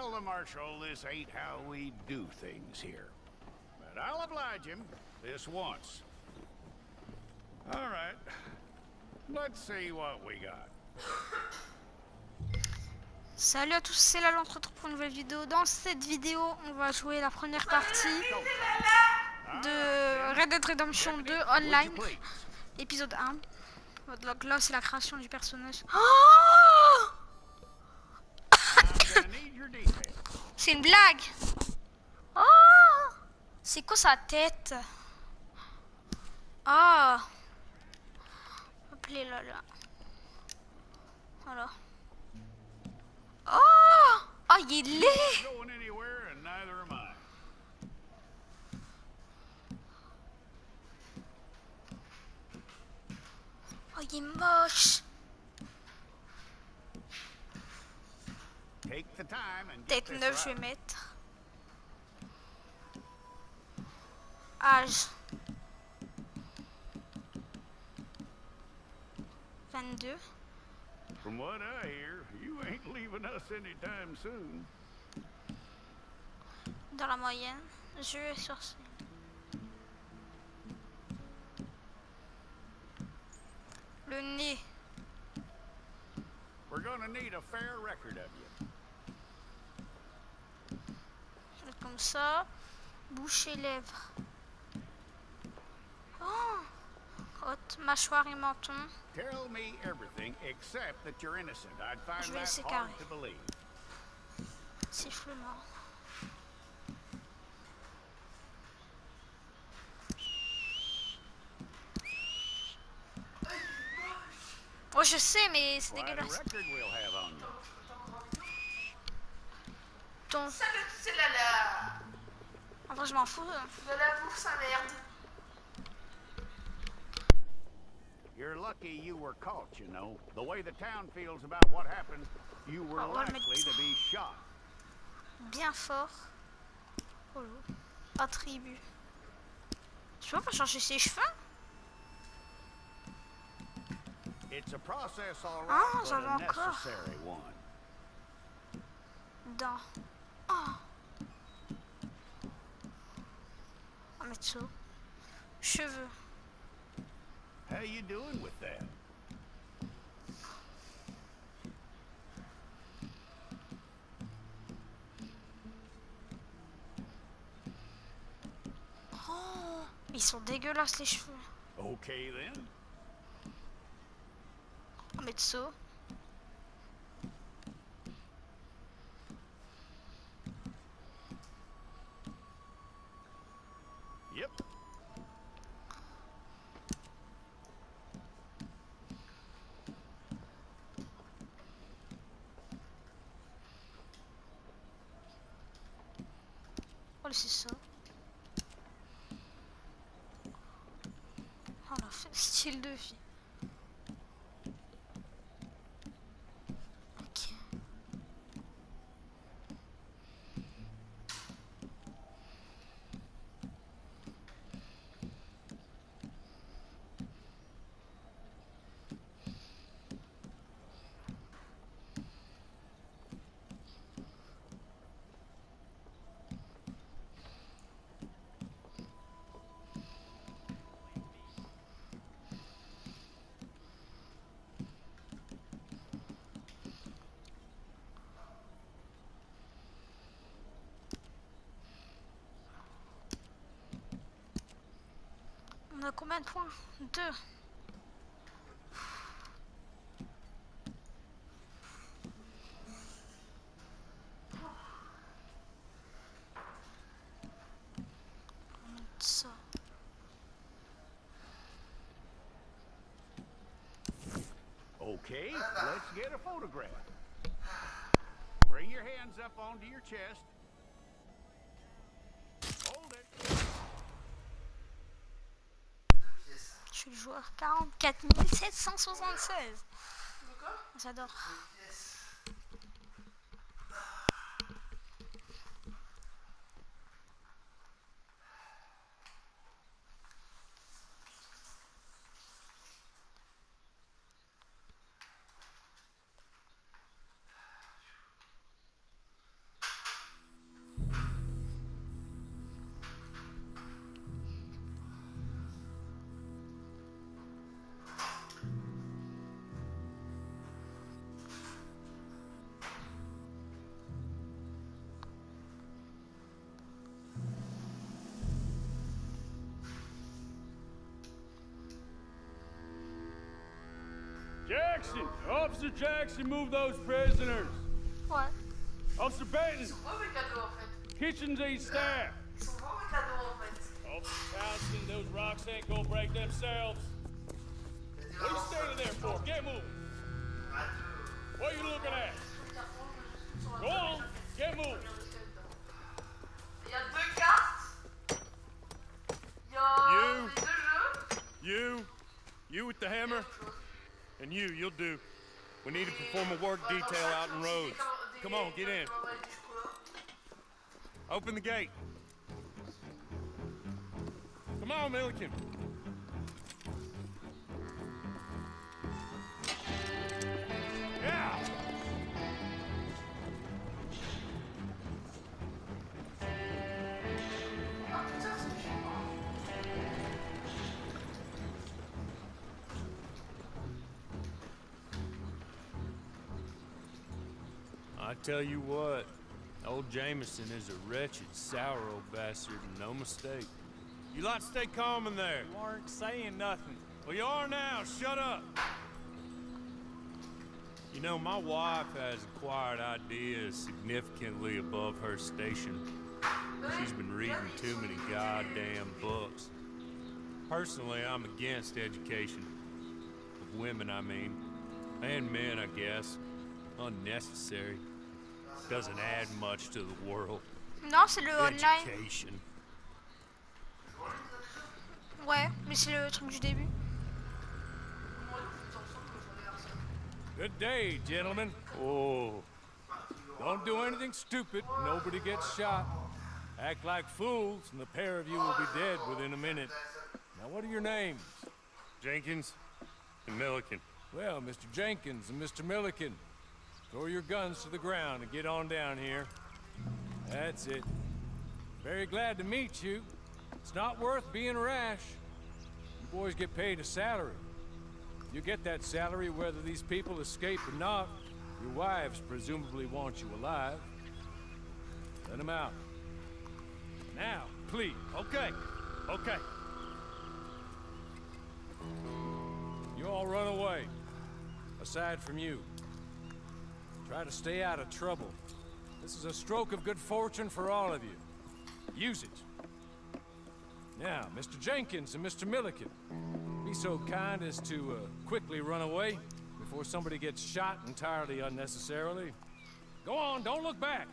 tell the Marshal this ain't how we do things here. But I'll oblige him this once. All right. Let's see what we got. Salut à tous, c'est Lala, on se retrouve pour une nouvelle vidéo. Dans cette vidéo, on va jouer la première partie de Red Dead Redemption 2 Online, épisode 1. Donc là, c'est la création du personnage. Oh c'est une blague. Oh, c'est quoi sa tête? Ah, appelez Lala. Voilà. Oh, oh, il est laid. Oh, il est moche. Peut-être 9, je vais mettre. Âge 22. From what I hear, you ain't leaving us anytime soon. Dans la moyenne, je vais sortir. Le nez. We're gonna need a fair record of you. Comme ça. Bouche et lèvres. Oh, haute, mâchoire et menton. Tell me everything except that you're innocent. I'd find that hard to believe. Sifflement. Oh, je sais, mais c'est dégueulasse. Ton. Salut, c'est Lala. En vrai, je m'en fous. Lala bouffe sa merde. You're lucky you were caught, you know. The way the town feels about what happened, you were likely to be shot. Bien fort. Oh, attribut. Tu peux pas changer ses cheveux? It's a process, all right, but a necessary one. Dans. Oh. On va mettre ça. Cheveux. How you doing with that? Oh, ils sont dégueulasses les cheveux. Okay then. On va mettre ça. Yep. Oh, c'est ça. On a fait style de vie. Ok. On a combien de points? 2. On met ça. Okay, let's get a photograph. Bring your hands up onto your chest. Hold it. Je suis le joueur 44 776. J'adore. Jackson, move those prisoners. Ouais. Officer Benton, Ils sont beaux mes cadeaux en fait. kitchen's staff. Ils sont beaux mes cadeaux en fait. Officer Townsend, those rocks ain't gonna break themselves. What are you standing there for? Get moving. What are you looking at? Go on, get moving. Il y a 2 cartes. Il y a les 2 jeux. You with the hammer, and you'll do. We need to perform a work detail out in roads. Come on, get in. Open the gate. Come on, Milliken. Yeah! I tell you what, old Jameson is a wretched, sour old bastard, and no mistake. You lot stay calm in there. You aren't saying nothing. Well, you are now. Shut up. You know, my wife has acquired ideas significantly above her station. She's been reading too many goddamn books. Personally, I'm against education. Of women, I mean. And men, I guess. Unnecessary. Doesn't add much to the world. Non, c'est le online. Education. Ouais, mais c'est le truc du début. Good day, gentlemen. Oh. Don't do anything stupid. Nobody gets shot. Act like fools, and the pair of you will be dead within a minute. Now, what are your names? Jenkins and Milliken. Well, Mr. Jenkins and Mr. Milliken, throw your guns to the ground and get on down here. That's it. Very glad to meet you. It's not worth being rash. You boys get paid a salary. You get that salary whether these people escape or not. Your wives presumably want you alive. Let them out. Now, please. Okay. Okay. You all run away. Aside from you. Try to stay out of trouble. This is a stroke of good fortune for all of you. Use it. Now, Mr. Jenkins and Mr. Milliken, be so kind as to quickly run away before somebody gets shot entirely unnecessarily. Go on, don't look back.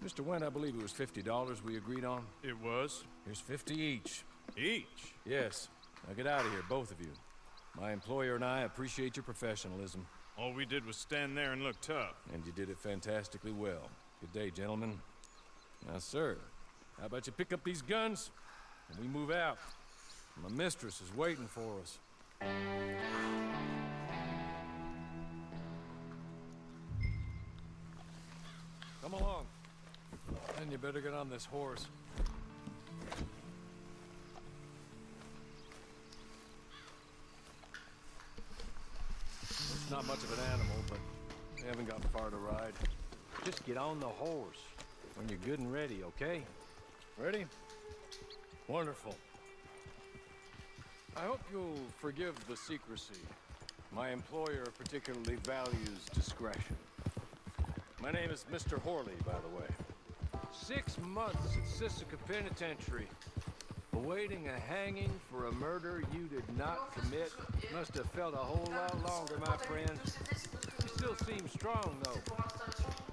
Mr. Went, I believe it was $50 we agreed on. It was. Here's 50 each. Each? Yes. Now get out of here, both of you. My employer and I appreciate your professionalism. All we did was stand there and look tough. And you did it fantastically well. Good day, gentlemen. Now, sir, how about you pick up these guns and we move out? My mistress is waiting for us. Come along. Then you better get on this horse. It's not much of an animal, but we haven't got far to ride. Just get on the horse when you're good and ready, okay? Ready? Wonderful. I hope you'll forgive the secrecy. My employer particularly values discretion. My name is Mr. Horley, by the way. 6 months at Sisika Penitentiary, awaiting a hanging for a murder you did not commit. Must have felt a whole lot longer, my friend. You still seem strong, though.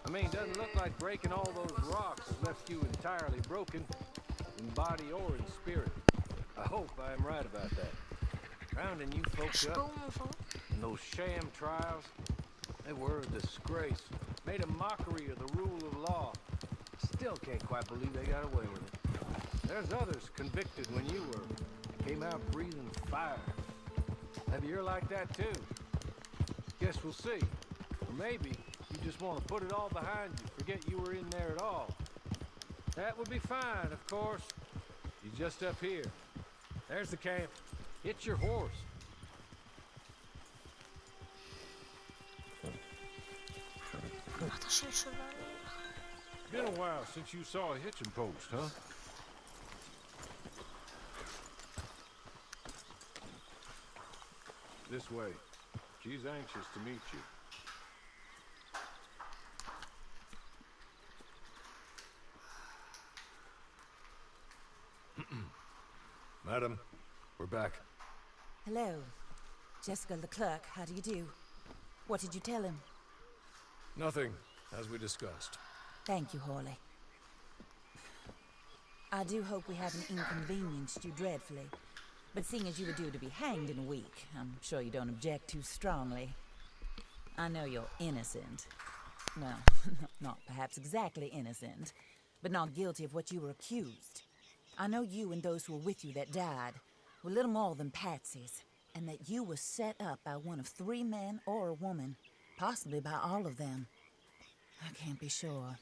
I mean, doesn't look like breaking all those rocks has left you entirely broken, in body or in spirit. I hope I am right about that. Rounding you folks up in those sham trials, they were a disgrace. Made a mockery of the rule of law. Still can't quite believe they got away with it. There's others convicted when you were. Came out breathing fire. Maybe you're like that too. Guess we'll see. Or maybe you just want to put it all behind you, forget you were in there at all. That would be fine, of course. You just up here. There's the camp. Hit your horse. Attacher le cheval. Been a while since you saw a hitching post, huh? This way. She's anxious to meet you. Madam, we're back. Hello. Jessica Leclerc, how do you do? What did you tell him? Nothing, as we discussed. Thank you, Hawley. I do hope we haven't inconvenienced you dreadfully. But seeing as you were due to be hanged in a week, I'm sure you don't object too strongly. I know you're innocent. Well, not perhaps exactly innocent, but not guilty of what you were accused. I know you and those who were with you that died were little more than patsies, and that you were set up by one of 3 men or a woman, possibly by all of them. I can't be sure,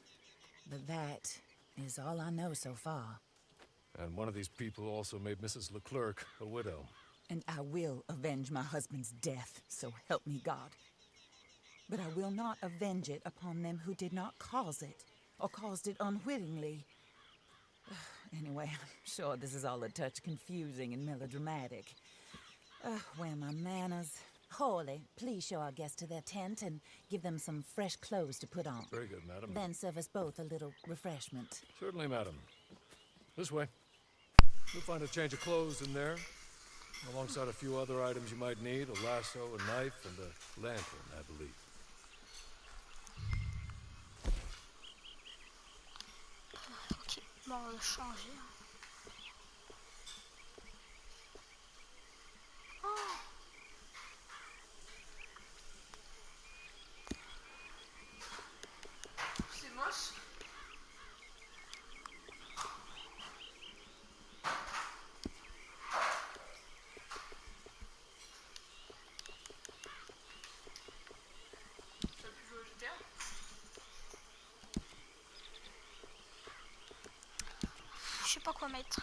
but that is all I know so far. And one of these people also made Mrs. Leclerc a widow. And I will avenge my husband's death, so help me God. But I will not avenge it upon them who did not cause it, or caused it unwittingly. Anyway, I'm sure this is all a touch confusing and melodramatic. Where are my manners? Hawley, please show our guests to their tent and give them some fresh clothes to put on. Very good, madam. Then serve us both a little refreshment. Certainly, madam. This way. You'll find a change of clothes in there, alongside a few other items you might need, a lasso, a knife, and a lantern, I believe. Ok, bon, on va changer. Oh. C'est moche. Tu as pu jouer au GTA? Je sais pas quoi mettre.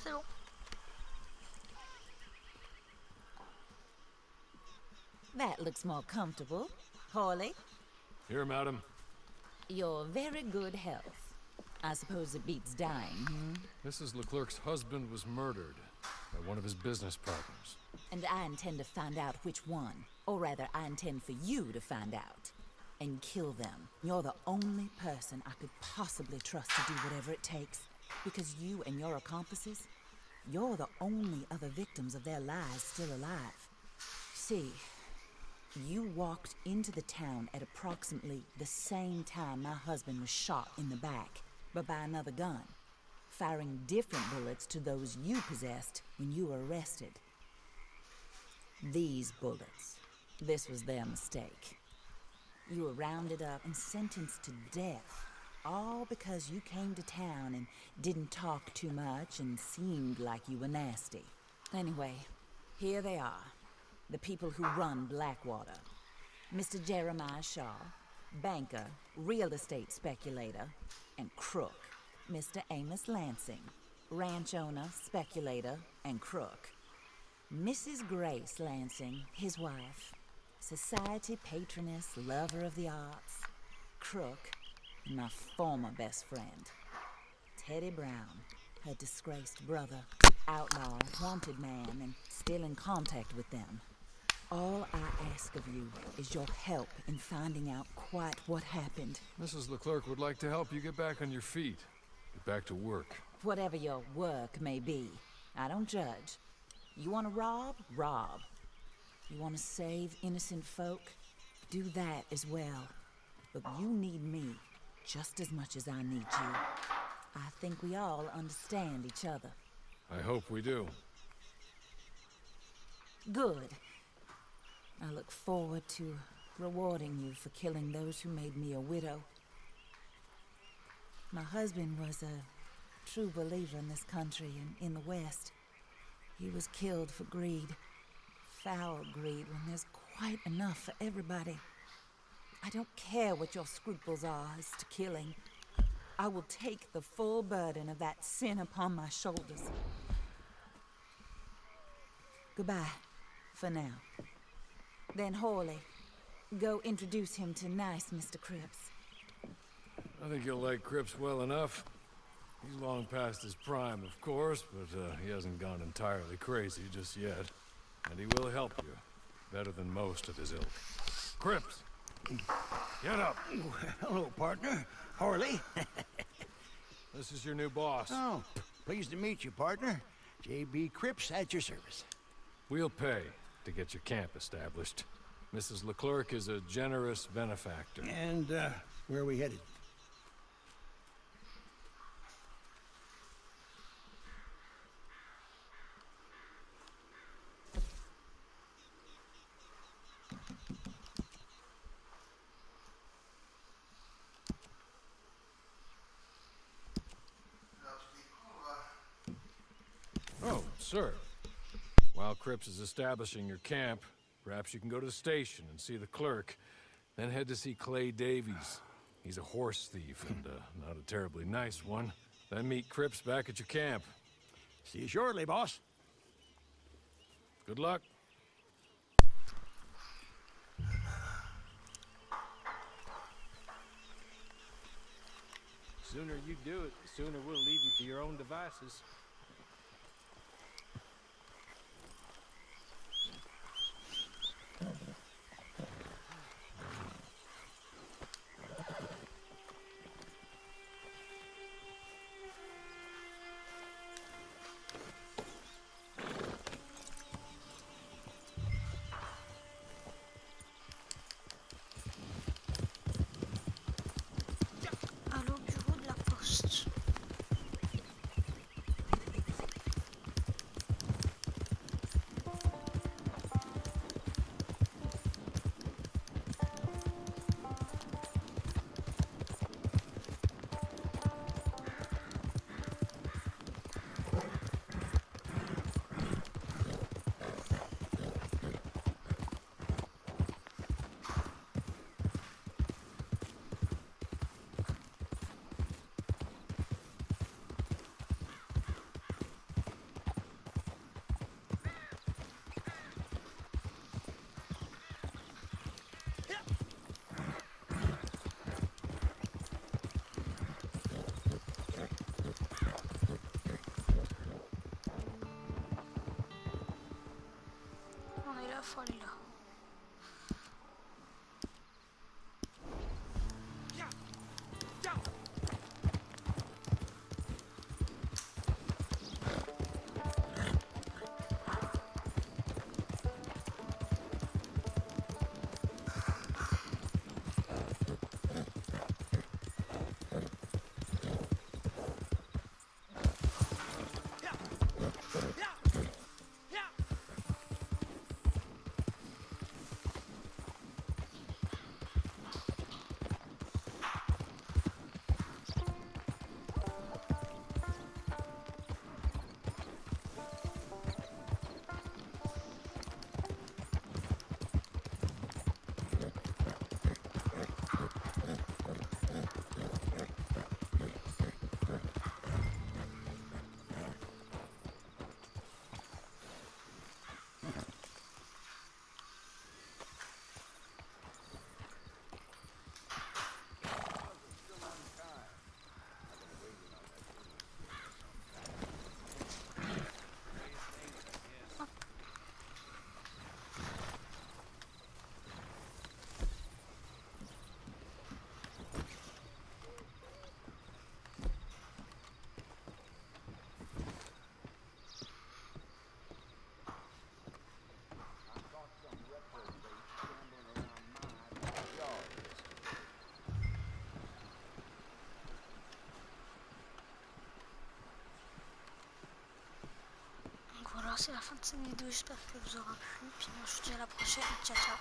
C'est bon. That looks more comfortable. Hawley, Here, madam. your very good health. I suppose it beats dying, hmm? Mrs. Leclerc's husband was murdered by one of his business partners. And I intend to find out which one. Or rather, I intend for you to find out. And kill them. You're the only person I could possibly trust to do whatever it takes. Because you and your accomplices, you're the only other victims of their lives still alive. See, you walked into the town at approximately the same time my husband was shot in the back, but by another gun, firing different bullets to those you possessed when you were arrested. These bullets, this was their mistake. You were rounded up and sentenced to death, all because you came to town and didn't talk too much and seemed like you were nasty. Anyway, here they are, the people who run Blackwater. Mr. Jeremiah Shaw, banker, real estate speculator, and crook. Mr. Amos Lansing, ranch owner, speculator, and crook. Mrs. Grace Lansing, his wife. Society patroness, lover of the arts, crook, and my former best friend. Teddy Brown, her disgraced brother, outlaw, wanted man, and still in contact with them. All I ask of you is your help in finding out quite what happened. Mrs. Leclerc would like to help you get back on your feet. Get back to work. Whatever your work may be, I don't judge. You want to rob? Rob. You want to save innocent folk? Do that as well. But you need me just as much as I need you. I think we all understand each other. I hope we do. Good. I look forward to rewarding you for killing those who made me a widow. My husband was a true believer in this country and in the West. He was killed for greed. Foul greed when there's quite enough for everybody. I don't care what your scruples are as to killing. I will take the full burden of that sin upon my shoulders. Goodbye, for now. Then Horley, go introduce him to nice Mr. Cripps. I think you'll like Cripps well enough. He's long past his prime, of course, but he hasn't gone entirely crazy just yet. And he will help you, better than most of his ilk. Cripps, get up. Hello, partner. Horley. This is your new boss. Oh, pleased to meet you, partner. J.B. Cripps at your service. We'll pay to get your camp established. Mrs. Leclerc is a generous benefactor. And, where are we headed? Oh, sir. While Cripps is establishing your camp, perhaps you can go to the station and see the clerk, then head to see Clay Davies. He's a horse thief and not a terribly nice one. Then meet Cripps back at your camp. See you shortly, boss. Good luck. Sooner you do it, the sooner we'll leave you to your own devices. Allô, bureau de la poste. On est là, faut aller là. Alors c'est la fin de cette vidéo, j'espère qu'elle vous aura plu. Puis moi je vous dis à la prochaine, ciao ciao.